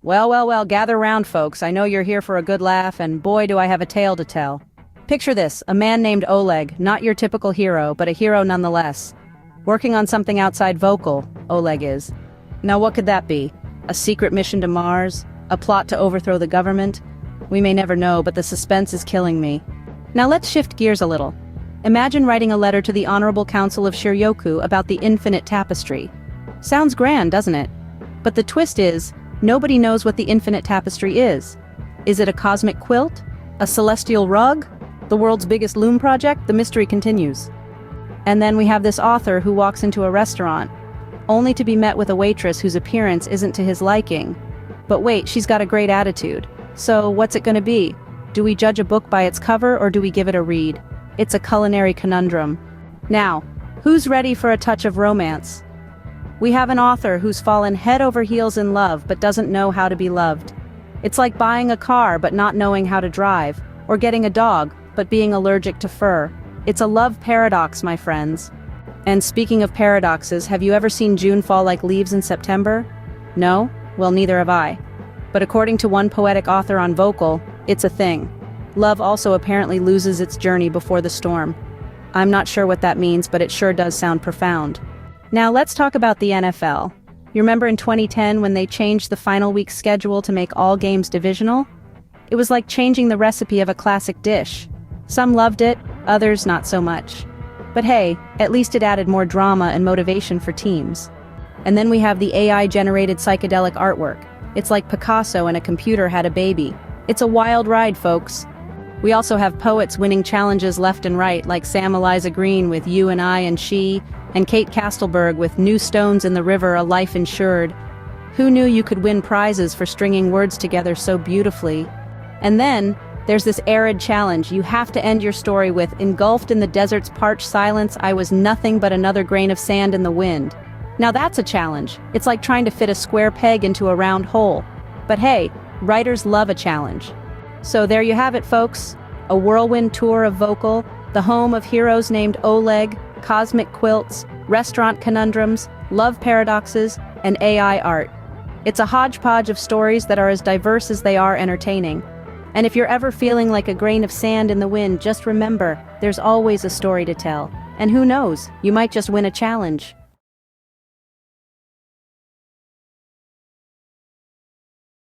Well, gather round, folks. I know you're here for a good laugh, and boy, do I have a tale to tell. Picture this, a man named Oleg, not your typical hero, but a hero nonetheless. Working on something outside vocal, Oleg is. Now what could that be? A secret mission to Mars? A plot to overthrow the government? We may never know, but the suspense is killing me. Now let's shift gears a little. Imagine writing a letter to the Honorable Council of Shiryoku about the infinite tapestry. Sounds grand, doesn't it? But the twist is, nobody knows what the infinite tapestry is. Is it a cosmic quilt? A celestial rug? The world's biggest loom project? The mystery continues. And then we have this author who walks into a restaurant, only to be met with a waitress whose appearance isn't to his liking. But wait, she's got a great attitude. So what's it gonna be? Do we judge a book by its cover or do we give it a read? It's a culinary conundrum. Now, who's ready for a touch of romance? We have an author who's fallen head over heels in love but doesn't know how to be loved. It's like buying a car but not knowing how to drive, or getting a dog but being allergic to fur. It's a love paradox, my friends. And speaking of paradoxes, have you ever seen June fall like leaves in September? No? Well, neither have I. But according to one poetic author on Vocal, it's a thing. Love also apparently loses its journey before the storm. I'm not sure what that means, but it sure does sound profound. Now let's talk about the NFL. You remember in 2010 when they changed the final week schedule to make all games divisional? It was like changing the recipe of a classic dish. Some loved it, others not so much. But hey, at least it added more drama and motivation for teams. And then we have the AI-generated psychedelic artwork. It's like Picasso and a computer had a baby. It's a wild ride, folks. We also have poets winning challenges left and right, like Sam Eliza Green with You and I and She, and Kate Kastelberg with New Stones in the River, A Life Insured. Who knew you could win prizes for stringing words together so beautifully? And then, there's this Arid challenge. You have to end your story with, engulfed in the desert's parched silence, I was nothing but another grain of sand in the wind. Now that's a challenge. It's like trying to fit a square peg into a round hole. But hey, writers love a challenge. So there you have it, folks. A whirlwind tour of Vocal, the home of heroes named Oleg, cosmic quilts, restaurant conundrums, love paradoxes, and AI art. It's a hodgepodge of stories that are as diverse as they are entertaining. And if you're ever feeling like a grain of sand in the wind, just remember, there's always a story to tell. And who knows, you might just win a challenge.